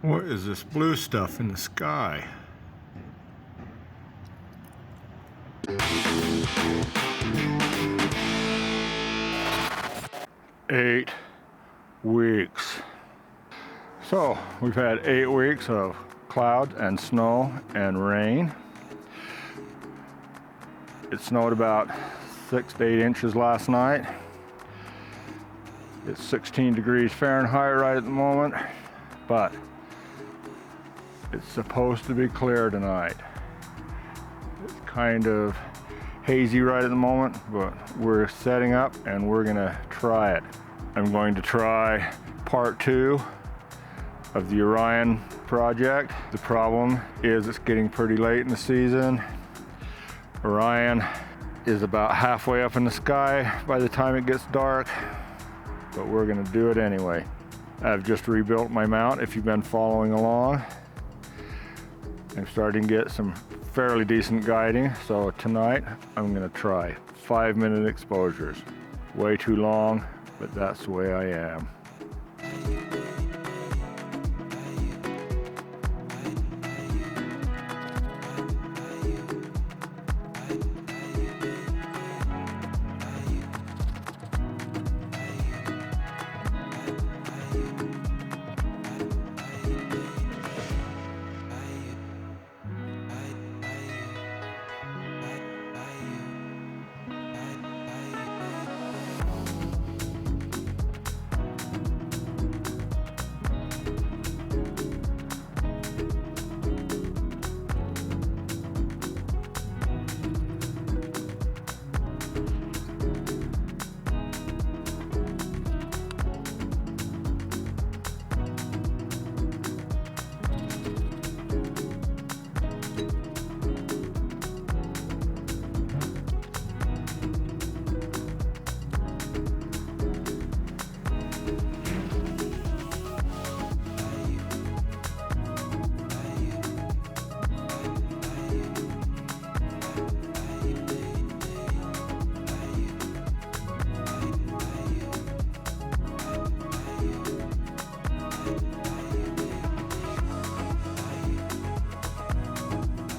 What is this blue stuff in the sky? Eight weeks. So we've had 8 weeks of clouds and snow and rain. It snowed about 6 to 8 inches last night. It's 16 degrees Fahrenheit right at the moment, but it's supposed to be clear tonight. It's kind of hazy right at the moment, but we're setting up and we're gonna try it. I'm going to try part 2 of the Orion project. The problem is it's getting pretty late in the season. Orion is about halfway up in the sky by the time it gets dark, but we're gonna do it anyway. I've just rebuilt my mount if you've been following along. I'm starting to get some fairly decent guiding, so tonight I'm gonna try 5-minute exposures. Way too long, but that's the way I am.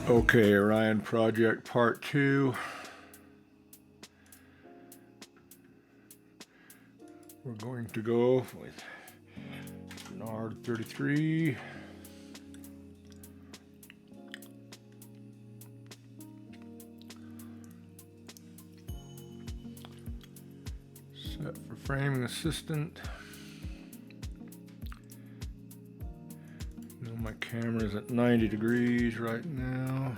Okay, Orion project part 2. We're going to go with Nard 33. Set for framing assistant. My camera's at 90 degrees right now.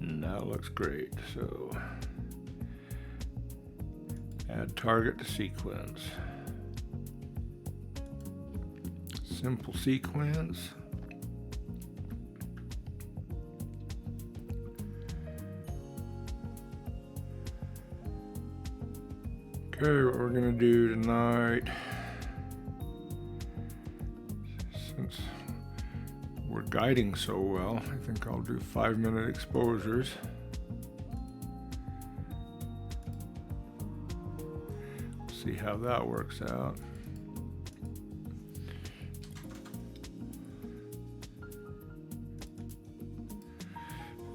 And that looks great. So add target to sequence. Simple sequence. Okay, what we're gonna do tonight, since we're guiding so well, I think I'll do 5-minute exposures. See how that works out.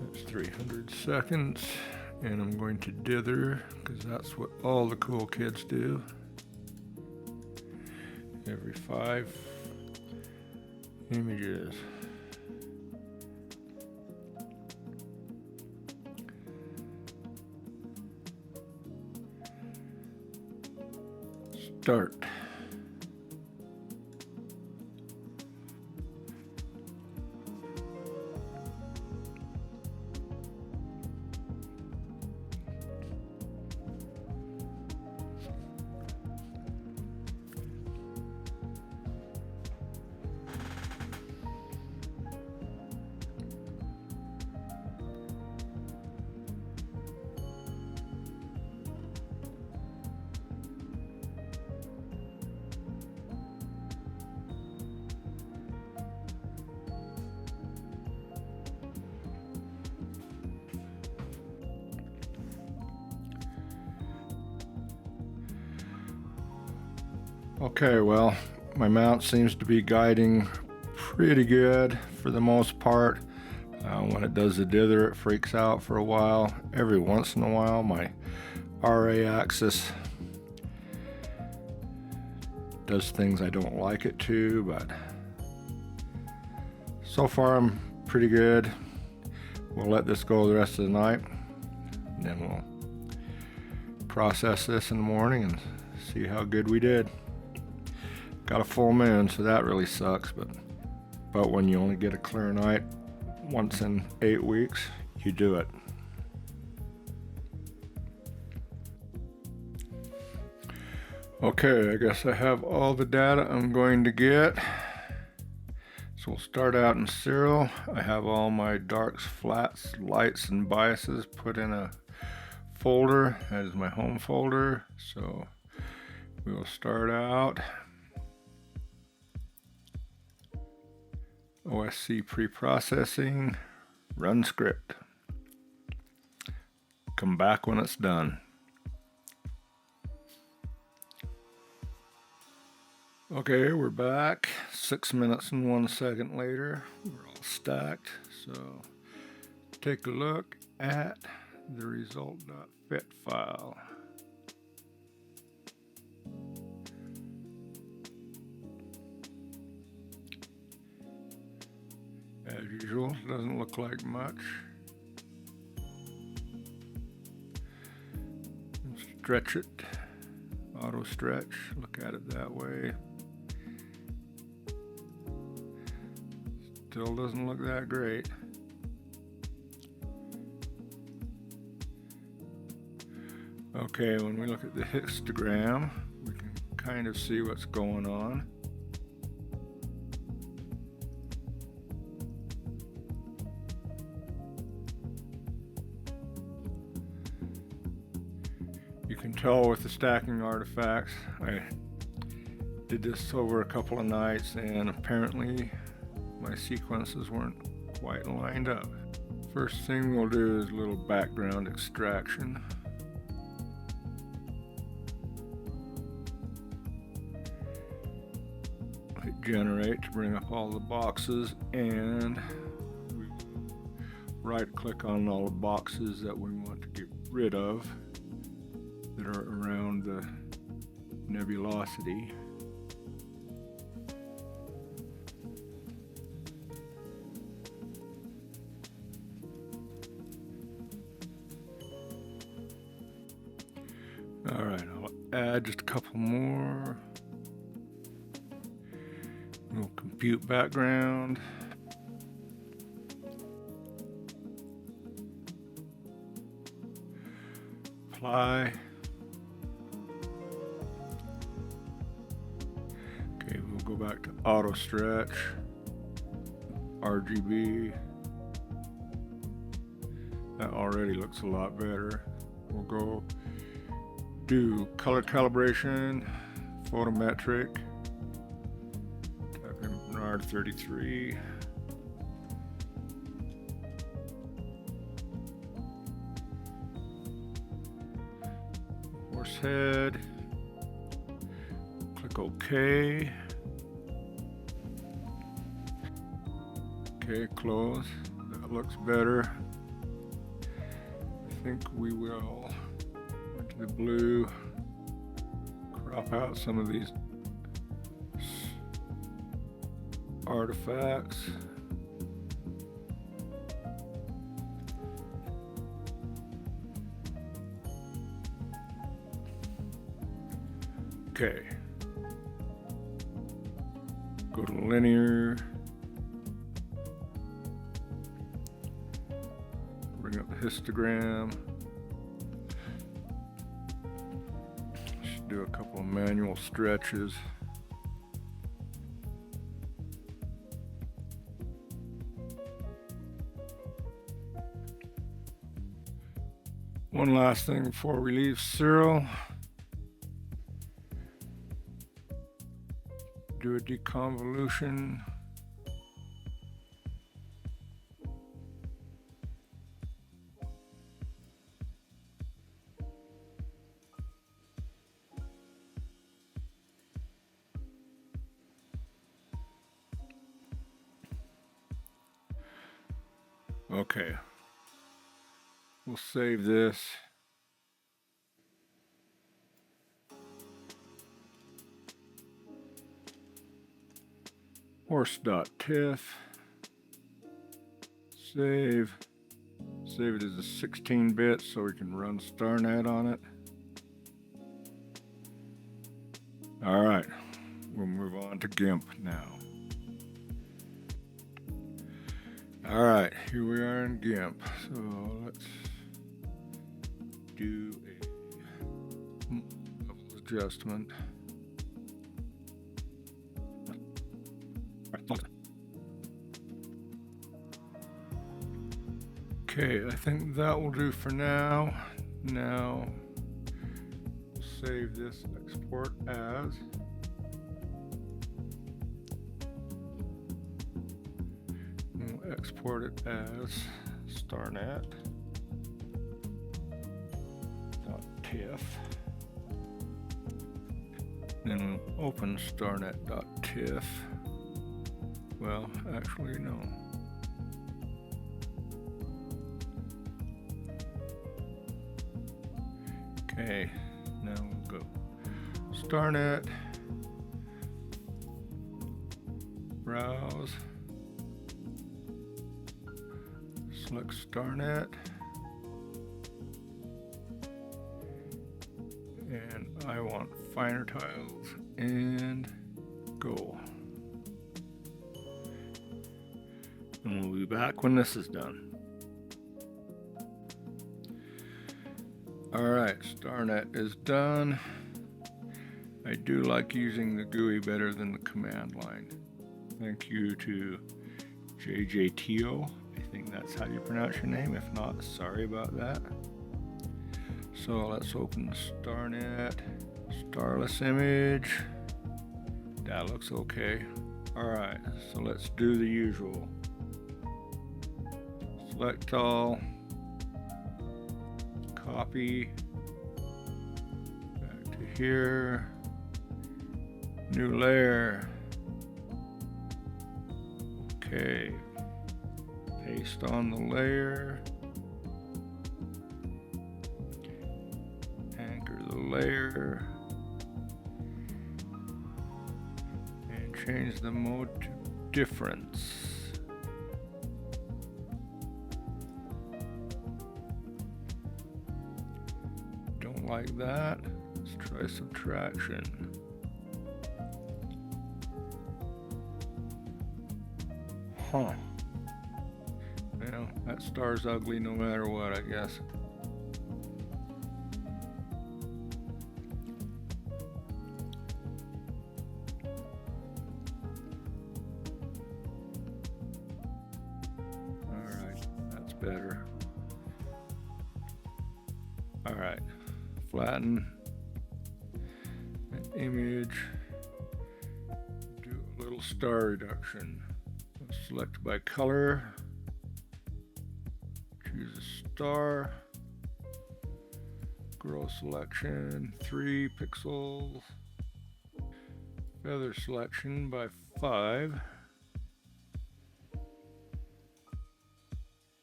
That's 300 seconds. And I'm going to dither, because that's what all the cool kids do. Every 5 images. Start. Okay, well, my mount seems to be guiding pretty good for the most part. When it does the dither, it freaks out for a while. Every once in a while, my RA axis does things I don't like it to, but so far I'm pretty good. We'll let this go the rest of the night, and then we'll process this in the morning and see how good we did. Got a full moon, so that really sucks, but when you only get a clear night once in 8 weeks, you do it. Okay, I guess I have all the data I'm going to get. So we'll start out in serial. I have all my darks, flats, lights, and biases put in a folder. That is my home folder. So we will start out OSC pre-processing, run script. Come back when it's done. Okay, we're back. 6 minutes and 1 second later. We're all stacked. So take a look at the result.fit file. As usual, doesn't look like much. Stretch it, auto stretch, look at it that way. Still doesn't look that great. Okay, when we look at the histogram, we can kind of see what's going on. You can tell with the stacking artifacts. I did this over a couple of nights, and apparently my sequences weren't quite lined up. First thing we'll do is a little background extraction. Hit generate to bring up all the boxes, and we right click on all the boxes that we want to get rid of that are around the nebulosity. All right, I'll add just a couple more. We'll compute background. Apply. Okay, we'll go back to auto stretch, RGB. That already looks a lot better. We'll go do color calibration, photometric, type in Bernard 33. Horsehead, click OK. Okay, close. That looks better. I think we will go to the blue, crop out some of these artifacts. Okay. Go to linear. Bring up the histogram. Should do a couple of manual stretches. One last thing before we leave serial. Do a deconvolution. Okay. We'll save this. Horse.tiff. Save. Save it as a 16-bit so we can run StarNet on it. All right, we'll move on to GIMP now. All right, here we are in GIMP. So let's do a level adjustment. Okay, I think that will do for now. Now, save this, export as. And we'll export it as StarNet.tiff. Then we'll open StarNet.tiff. Well, actually, no. Okay, now we'll go StarNet, browse, select StarNet, and I want finer tiles, and go. And we'll be back when this is done. Alright, StarNet is done. I do like using the GUI better than the command line. Thank you to JJTO. I think that's how you pronounce your name. If not, sorry about that. So let's open StarNet. Starless image. That looks okay. Alright, so let's do the usual. Select all. Copy. Back to here. New layer. Okay. Paste on the layer. Anchor the layer. And change the mode to difference. Don't like that. Let's try subtraction. Huh. Well, that star's ugly no matter what, I guess. Alright, that's better. Alright, flatten an image. Do a little star reduction. Select by color, choose a star, grow selection 3 pixels, feather selection by 5.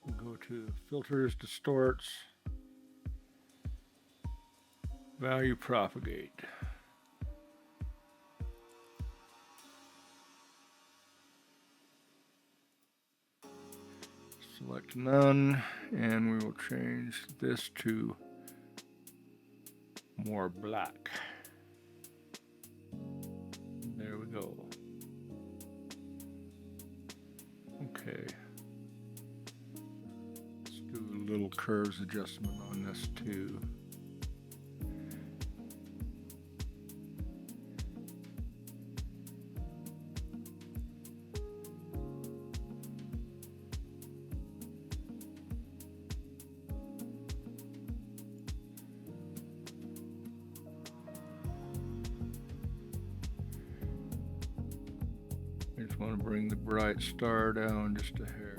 We'll go to filters, distorts, value propagate. Select none, and we will change this to more black. There we go. Okay. Let's do a little curves adjustment on this too. I just want to bring the bright star down just a hair.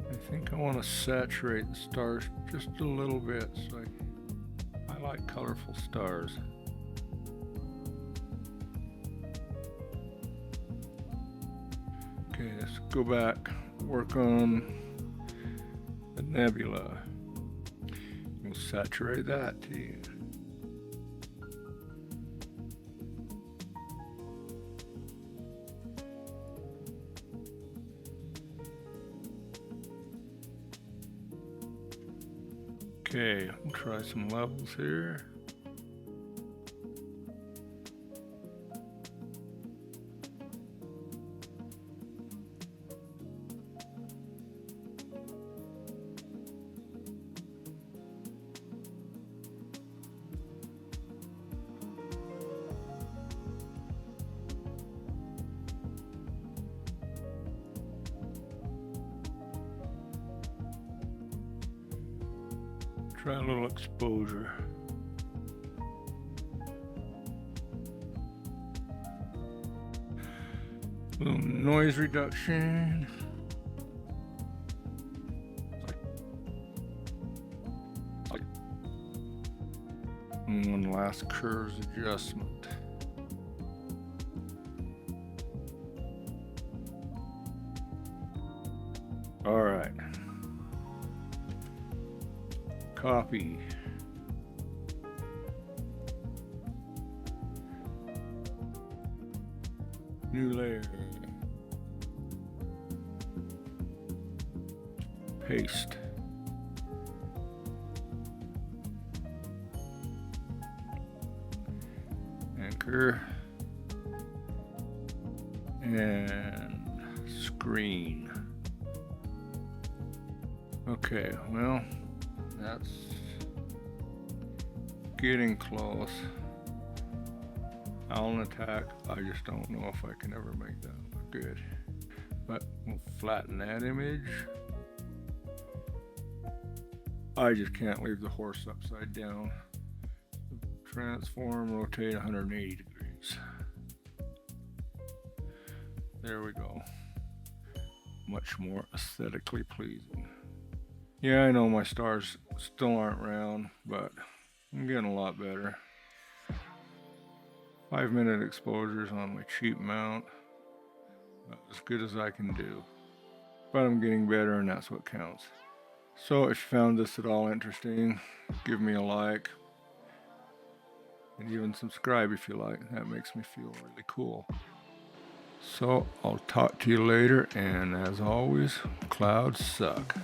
I want to saturate the stars just a little bit, so I like colorful stars. Okay, let's go back, work on the nebula. We'll saturate that too. Okay, we'll try some levels here. Try a little exposure. A little noise reduction. And one last curves adjustment. All right. Copy. New layer. Paste. Anchor. And screen. Okay, well, that's getting close. I'll attack. I just don't know if I can ever make that look good. But we'll flatten that image. I just can't leave the horse upside down. Transform, rotate 180 degrees. There we go. Much more aesthetically pleasing. Yeah, I know my stars still aren't round, but I'm getting a lot better. 5-minute exposures on my cheap mount. As good as I can do. But I'm getting better, and that's what counts. So if you found this at all interesting, give me a like. And even subscribe if you like. That makes me feel really cool. So I'll talk to you later, and as always, clouds suck.